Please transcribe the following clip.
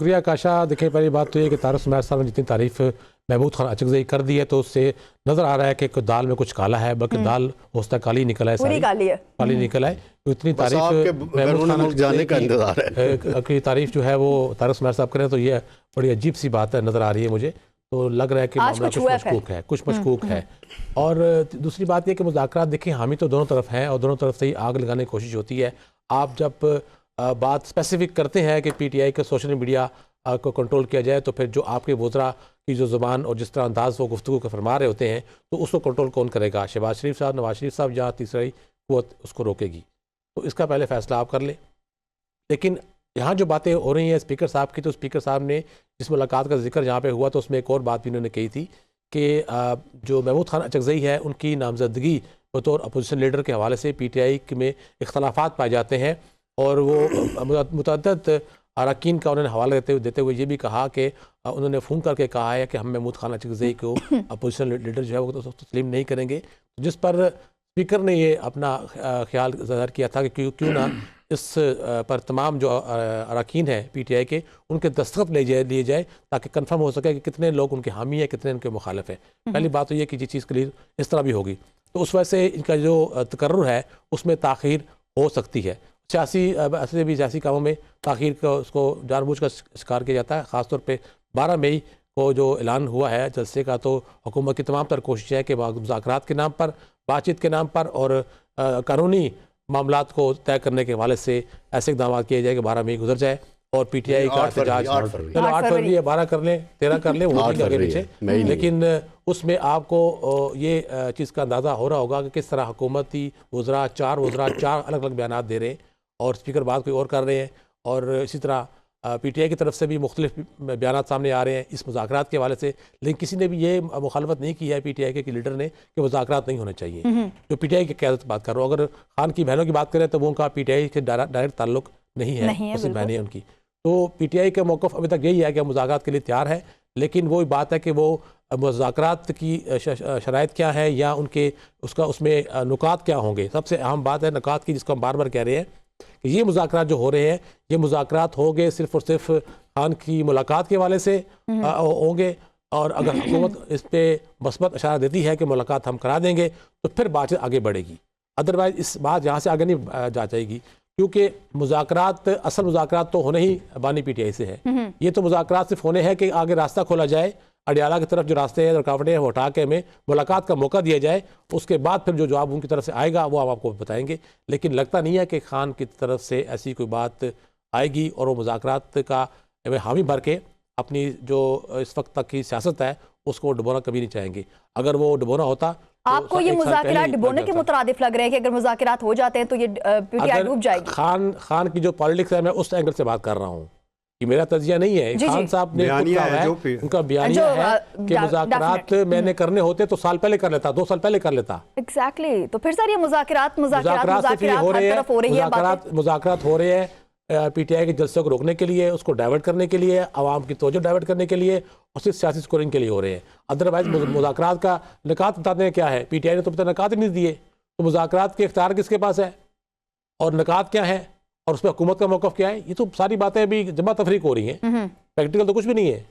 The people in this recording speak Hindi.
शुक्रिया काशा। देखिए, पहली बात तो ये कि तारक सुमैर साहब ने जितनी तारीफ महमूद खान अचकज़ई कर दी है तो उससे नज़र आ रहा है कि दाल में कुछ काला है, बल्कि दाल होता काली निकल आए, पूरी काली है, काली निकल आए। तो इतनी तारीफ महमूद खान जाने का इंतजार है की तारीफ जो है वो तारक सुमैर साहब करें तो ये बड़ी अजीब सी बात है, नज़र आ रही है मुझे। तो लग रहा है कि मामला कुछ मशकूक है। और दूसरी बात यह कि मुज़ाकरात, देखिए हामी तो दोनों तरफ हैं और दोनों तरफ से ही आग लगाने की कोशिश होती है। आप जब बात स्पेसिफिक करते हैं कि पीटीआई के सोशल मीडिया को कंट्रोल किया जाए, तो फिर जो आपके वज़रा की जो ज़ुबान और जिस तरह अंदाज वो गुफ्तगू को फरमा रहे होते हैं, तो उसको कंट्रोल कौन करेगा? शहबाज शरीफ साहब, नवाज शरीफ साहब, जहाँ तीसरी कुव्वत उसको रोकेगी। तो इसका पहले फैसला आप कर लें। लेकिन यहाँ जो बातें हो रही हैं स्पीकर साहब की, तो स्पीकर साहब ने जिस मुलाकात का जिक्र जहाँ पे हुआ तो उसमें एक और बात भी उन्होंने कही थी कि जो महमूद खान अचकज़ई है उनकी नामजदगी बतौर अपोजिशन लीडर के हवाले से पीटीआई में इख्तलाफात पाए जाते हैं। और वो मुतअद्दिद अरकान का उन्होंने हवाला देते हुए ये भी कहा कि उन्होंने फ़ोन करके कहा है कि हम महमूद खान अचकज़ई को अपोजिशन लीडर जो है वो तो तस्लीम नहीं करेंगे। जिस पर स्पीकर ने ये अपना ख्याल ज़ाहिर किया था कि क्यों ना इस पर तमाम जो अरकान हैं पीटीआई के, उनके दस्तखत लिए जाए ताकि कंफर्म हो सके कि कितने लोग उनके हामी हैं, कितने उनके मुखालिफ हैं। पहली बात तो ये कि ये चीज़ क्लियर इस तरह भी होगी, तो उस वजह से इनका जो तकर्रुर है उसमें ताख़ीर हो सकती है। ऐसे भी सियासी कामों में ताख़ीर को उसको जानबूझ कर शिकार किया जाता है। ख़ासतौर पर 12 मई को जो ऐलान हुआ है जलसे का, तो हुकूमत की तमाम तर कोशिशें हैं कि मुज़ाकरात के नाम पर, बातचीत के नाम पर और कानूनी मामलात को तय करने के हवाले से ऐसे इकदाम किए जाए कि 12 मई गुजर जाए और पीटीआई का एहतजाज 8 फरवरी या 12 कर लें, 13 कर लें, वो आगे पीछे। लेकिन उसमें आपको ये चीज़ का अंदाज़ा हो रहा होगा कि किस तरह हुकूमती वज़रा चार अलग अलग बयान दे रहे हैं और स्पीकर बात कोई और कर रहे हैं। और इसी तरह पीटीआई की तरफ से भी मुख्तलिफ बयान सामने आ रहे हैं इस मुज़ाकरात के हवाले से। लेकिन किसी ने भी ये मुखालफत नहीं की है पीटीआई के लीडर ने कि मुज़ाकरात नहीं होने चाहिए। जो पीटीआई की क़यादत बात कर रहा हूँ, अगर खान की बहनों की बात करें तो वो उनका पीटीआई से डायरेक्ट ताल्लुक नहीं है, सिर्फ बहनें उनकी। तो पीटीआई का मौक़िफ़ अभी तक यही है कि मुज़ाकरात के लिए तैयार है, लेकिन वो बात है कि वो मुज़ाकरात की शराइत क्या है या उनके उसमें नुकात क्या होंगे। सबसे अहम बात है नुकात की, जिसको हम बार बार कह रहे हैं कि ये मुज़ाकरात जो हो रहे हैं, ये मुज़ाकरात होंगे सिर्फ और सिर्फ खान की मुलाकात के हवाले से होंगे। और अगर हुकूमत इस पर मस्बत इशारा देती है कि मुलाकात हम करा देंगे तो फिर बातचीत आगे बढ़ेगी। अदरवाइज इस बात यहाँ से आगे नहीं जा जाएगी, क्योंकि मुज़ाकरात, असल मुज़ाकरात तो होने ही बानी पीटीआई से है। ये तो मुज़ाकरात सिर्फ होने हैं कि आगे रास्ता खोला जाए, अडियाला की तरफ जो रास्ते हैं, रुकावटें हैं, वो हटा के हमें मुलाकात का मौका दिया जाए। उसके बाद फिर जो जवाब उनकी तरफ से आएगा वो हम आपको बताएंगे। लेकिन लगता नहीं है कि खान की तरफ से ऐसी कोई बात आएगी और वो मुज़ाकरात का हामी भर के अपनी जो इस वक्त तक की सियासत है उसको डुबोना कभी नहीं चाहेंगे। अगर वो डुबोना होता तो आपको ये मुज़ाकरात डुबोने के मुतरादिफ लग रहे हैं कि अगर मुज़ाकरात हो जाते हैं तो ये पीटीआई डूब जाएगी। खान की जो पॉलिटिक्स है, मैं उस एंगल से बात कर रहा हूँ कि मेरा तजिया नहीं है। खान साहब ने उनका बयानिया है कि मुज़ाकरात मैंने करने होते तो साल पहले कर लेता, 2 साल पहले कर लेता। एग्जैक्टली। तो फिर सर ये मुज़ाकरात हो रहे हैं पीटीआई के जलसे को रोकने के लिए, उसको डाइवर्ट करने के लिए, आवाम की तवज्जो डाइवर्ट करने के लिए और सिर्फ सियासी स्कोरिंग के लिए हो रहे हैं। अदरवाइज मुज़ाकरात का निकात बताते हैं क्या है, पीटीआई ने तो पता निकात ही नहीं दिए। तो मुज़ाकरात के इख्तियार किसके पास है और निकात क्या है और उसमें हुकूमत का मौक़िफ़ क्या है, ये तो सारी बातें अभी जमा तफरीक हो रही हैं, प्रैक्टिकल तो कुछ भी नहीं है।